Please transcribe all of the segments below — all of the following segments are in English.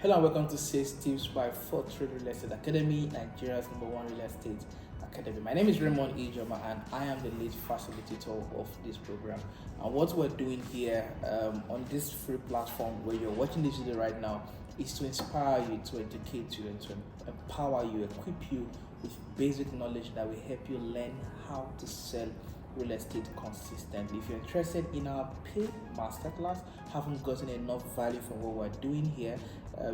Hello and welcome to Sales Tips by Fortreal Real Estate Academy, Nigeria's #1 real estate academy. My name is Raymond Ejoma and I am the lead facilitator of this program. And what we're doing here on this free platform where you're watching this video right now is to inspire you, to educate you, and to empower you, equip you with basic knowledge that will help you learn how to sell real estate consistently. If you're interested in our paid masterclass, haven't gotten enough value from what we're doing here,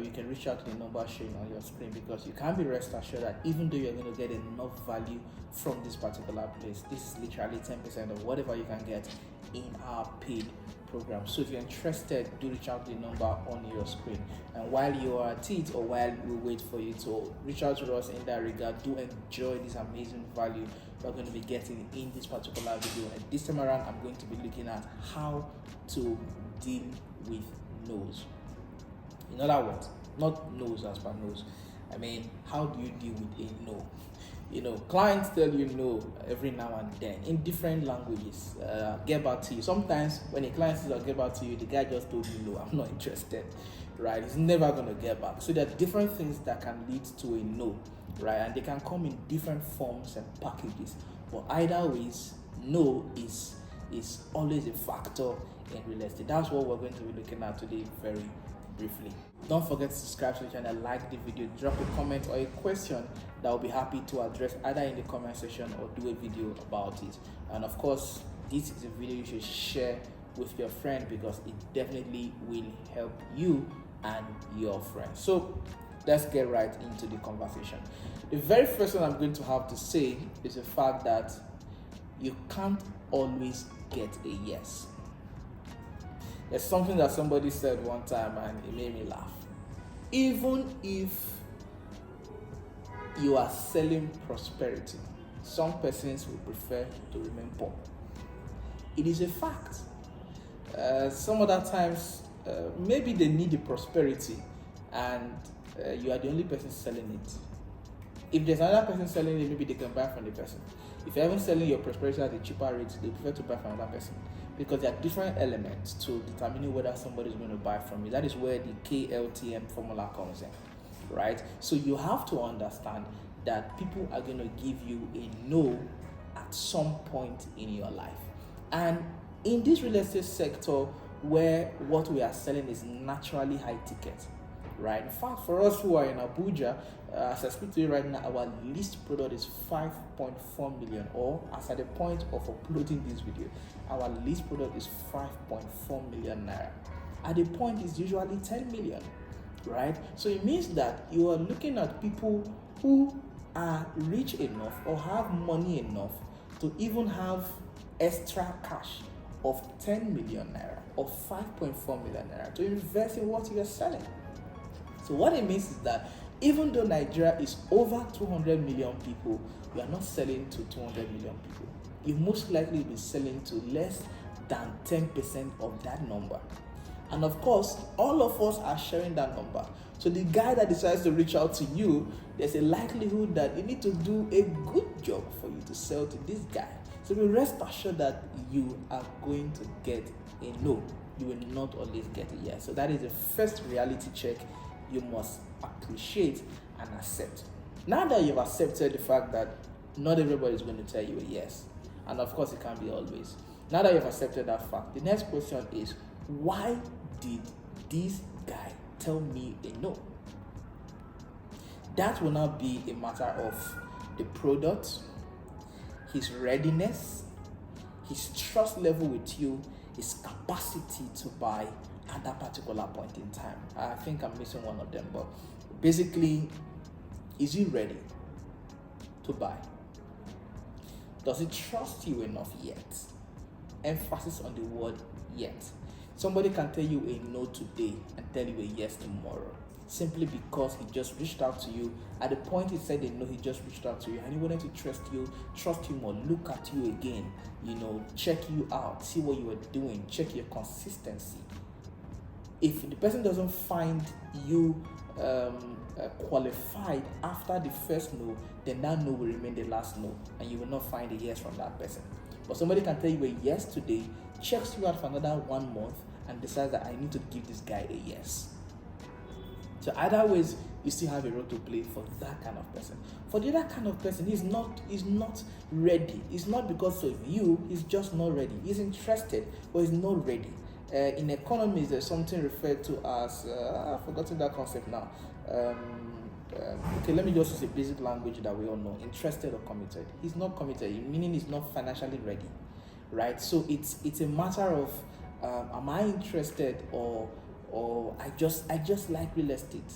you can reach out to the number showing on your screen, because you can be rest assured that even though you're going to get enough value from this particular place, this is literally 10% of whatever you can get in our paid program. So if you're interested, do reach out to the number on your screen. And while you are at it, or while we wait for you to reach out to us in that regard, do enjoy this amazing value we're going to be getting in this particular video. And this time around, I'm going to be looking at how to deal with no's. In other words, not no's as per no's. I mean, how do you deal with a no? You know, clients tell you no every now and then in different languages. Get back to you. Sometimes when a client says I'll get back to you, the guy just told you no, I'm not interested, right? He's never going to get back. So there are different things that can lead to a no, right? And they can come in different forms and packages. But either ways, no is always a factor in real estate. That's what we're going to be looking at today very briefly. Don't forget to subscribe to the channel, like the video, drop a comment or a question that I'll be happy to address either in the comment section or do a video about it. And of course, this is a video you should share with your friend, because it definitely will help you and your friends. So let's get right into the conversation. The very first thing I'm going to have to say is the fact that you can't always get a yes. There's something that somebody said one time and it made me laugh. Even if you are selling prosperity, some persons will prefer to remain poor. It is a fact. Some other times, maybe they need the prosperity and you are the only person selling it. If there's another person selling it, maybe they can buy from the person. If you're even selling your prosperity at a cheaper rate, they prefer to buy from another person, because there are different elements to determining whether somebody is going to buy from you. That is where the KLTM formula comes in, right? So you have to understand that people are going to give you a no at some point in your life. And in this real estate sector, where what we are selling is naturally high ticket, right? In fact, for us who are in Abuja, as I speak to you right now, our list product is 5.4 million, or as at the point of uploading this video, our list product is 5.4 million naira. At the point is usually 10 million, right? So it means that you are looking at people who are rich enough or have money enough to even have extra cash of 10 million naira or 5.4 million naira to invest in what you are selling. So what it means is that even though Nigeria is over 200 million people, you are not selling to 200 million people. You most likely be selling to less than 10% of that number. And of course, all of us are sharing that number. So the guy that decides to reach out to you, there's a likelihood that you need to do a good job for you to sell to this guy. So be rest assured that you are going to get a no. You will not always get a yes. So that is the first reality check you must appreciate and accept. Now that you've accepted the fact that not everybody is going to tell you a yes, and of course it can't be always. Now that you've accepted that fact, the next question is, why did this guy tell me a no? That will not be a matter of the product, his readiness, his trust level with you, his capacity to buy at that particular point in time. I think I'm missing one of them, but basically, is he ready to buy? Does he trust you enough yet? Emphasis on the word yet. Somebody can tell you a no today and tell you a yes tomorrow, simply because he just reached out to you. At the point he said a no, he just reached out to you and he wanted to trust you more, look at you again, check you out, see what you are doing, check your consistency. If the person doesn't find you qualified after the first no, then that no will remain the last no, and you will not find a yes from that person. But somebody can tell you a yes today, checks you out for another 1 month, and decides that I need to give this guy a yes. So either ways, you still have a role to play for that kind of person. For the other kind of person, he's not ready. It's not because of you, he's just not ready. He's interested, but he's not ready. In economics, there's something referred to as, I've forgotten that concept now. Okay, let me just use a basic language that we all know. Interested or committed. He's not committed, meaning he's not financially ready, right? So it's a matter of, am I interested or I just like real estate.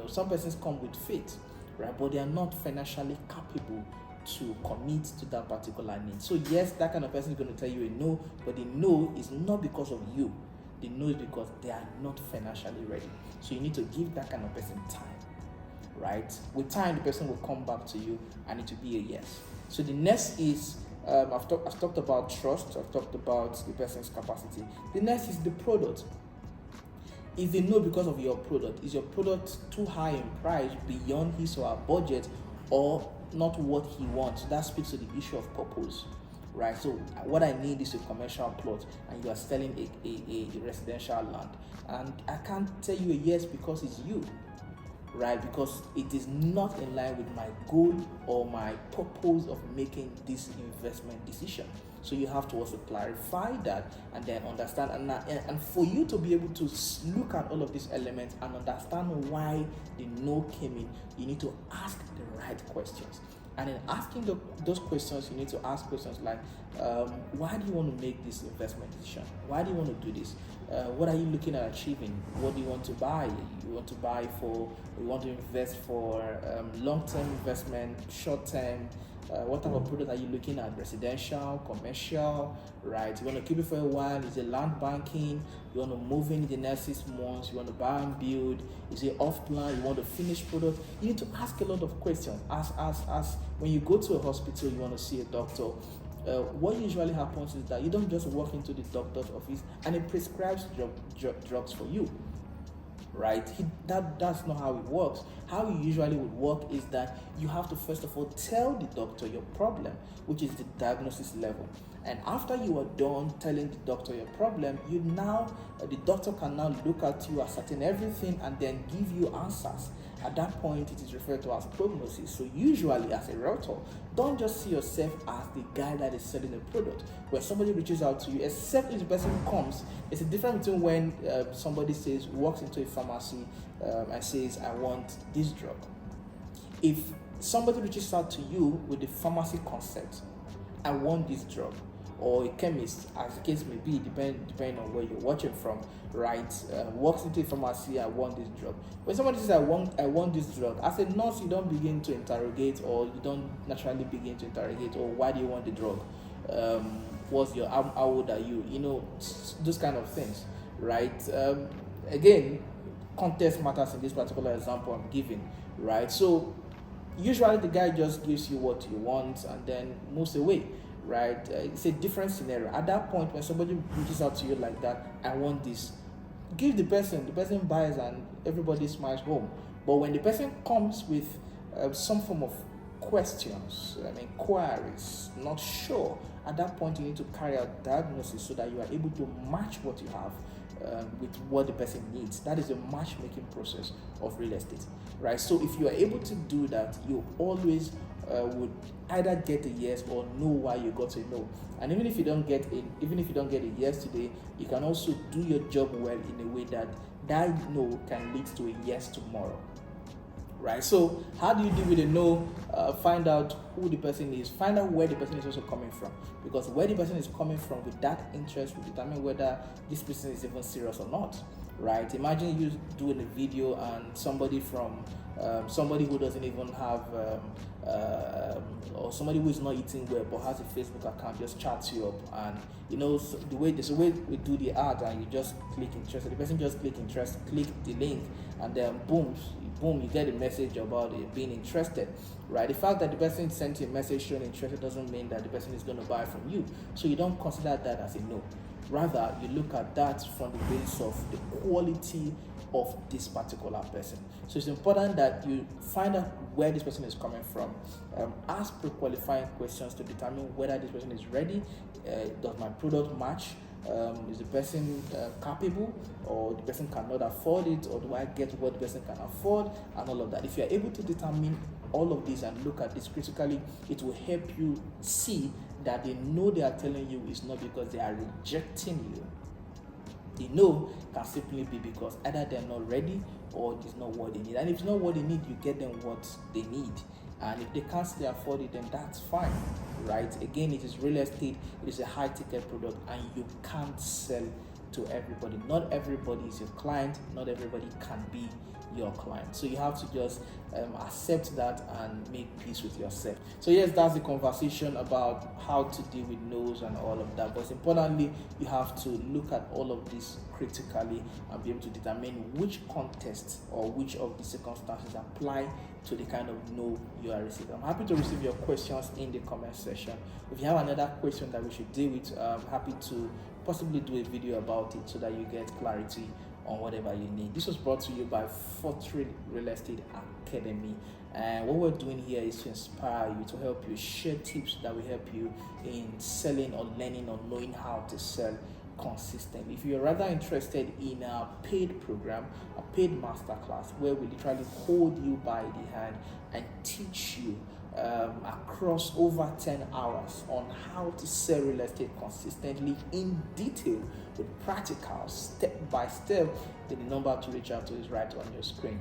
Some persons come with faith, right? But they are not financially capable to commit to that particular need. So yes, that kind of person is going to tell you a no, but the no is not because of you. The no is because they are not financially ready. So you need to give that kind of person time, right? With time, the person will come back to you and it will be a yes. So the next is, I've talked about trust. I've talked about the person's capacity. The next is the product. If they know because of your product, is your product too high in price beyond his or her budget, or not what he wants? That speaks to the issue of purpose, right? So what I need is a commercial plot, and you are selling a residential land, and I can't tell you a yes because it's you, right? Because it is not in line with my goal or my purpose of making this investment decision. So you have to also clarify that and then understand, and for you to be able to look at all of these elements and understand why the no came in, you need to ask the right questions. And in asking those questions, you need to ask questions like, why do you want to make this investment decision? Why do you want to do this? What are you looking at achieving? What do you want to buy? You want to invest for long-term investment, short-term? What type of product are you looking at? Residential, commercial, right? You want to keep it for a while? Is it land banking? You want to move in the next 6 months? You want to buy and build? Is it off plan? You want a finished product? You need to ask a lot of questions. As when you go to a hospital, you want to see a doctor. What usually happens is that you don't just walk into the doctor's office and he prescribes drugs for you, right? That's not how it works. How it usually would work is that you have to first of all tell the doctor your problem, which is the diagnosis level. And after you are done telling the doctor your problem, the doctor can now look at you, ascertain everything, and then give you answers. At that point, it is referred to as prognosis. So usually, as a realtor, don't just see yourself as the guy that is selling a product. When somebody reaches out to you, except if the person comes, it's a difference between when somebody walks into a pharmacy and says, I want this drug. If somebody reaches out to you with the pharmacy concept, I want this drug, or a chemist, as the case may be, depending on where you're watching from, right? Walks into a pharmacy, I want this drug. When somebody says, I want this drug, as a nurse, you don't begin to interrogate, or you don't naturally begin to interrogate, or why do you want the drug? How old are you? Those kind of things, right? Again, context matters in this particular example I'm giving, right? So usually the guy just gives you what you want and then moves away, right? It's a different scenario. At that point, when somebody reaches out to you like that, I want this, give the person buys and everybody smiles home. But when the person comes with some form of questions, inquiries, not sure, at that point you need to carry out diagnosis so that you are able to match what you have with what the person needs. That is the matchmaking process of real estate, right? So if you are able to do that, you always would either get a yes or know why you got a no. And even if you don't get a yes today, you can also do your job well in a way that no can lead to a yes tomorrow, right? So how do you deal with a no? Find out who the person is, find out where the person is also coming from, because where the person is coming from with that interest will determine whether this person is even serious or not, right? Imagine you doing a video and somebody who doesn't even have or somebody who is not eating well but has a Facebook account just chats you up, and there's a way we do the ad, and you just click interest, the person just click interest, click the link, and then boom, you get a message about it being interested, right? The fact that the person sent you a message showing interest doesn't mean that the person is going to buy from you, so you don't consider that as a no. Rather, you look at that from the basis of the quality of this particular person. So it's important that you find out where this person is coming from. Ask pre-qualifying questions to determine whether this person is ready. Does my product match? Is the person capable, or the person cannot afford it, or do I get what the person can afford, and all of that. If you are able to determine all of this and look at this critically, it will help you see that the no they are telling you is not because they are rejecting you. The no can simply be because either they're not ready or it's not what they need. And if it's not what they need, you get them what they need. And if they can't still afford it, then that's fine, right? Again, it is real estate, it is a high ticket product, and you can't sell to everybody. Not everybody is your client, not everybody can be your client. So you have to just accept that and make peace with yourself. So yes, that's the conversation about how to deal with no's and all of that. But importantly, you have to look at all of this critically and be able to determine which context or which of the circumstances apply to the kind of no you are receiving. I'm happy to receive your questions in the comment section. If you have another question that we should deal with, I'm happy to possibly do a video about it so that you get clarity on whatever you need. This was brought to you by Fortreal Real Estate Academy, and what we're doing here is to inspire you, to help you, share tips that will help you in selling or learning or knowing how to sell consistently. If you're rather interested in a paid program, a paid masterclass where we literally hold you by the hand and teach you across over 10 hours on how to sell real estate consistently in detail with practical step by step, then the number to reach out to is right on your screen.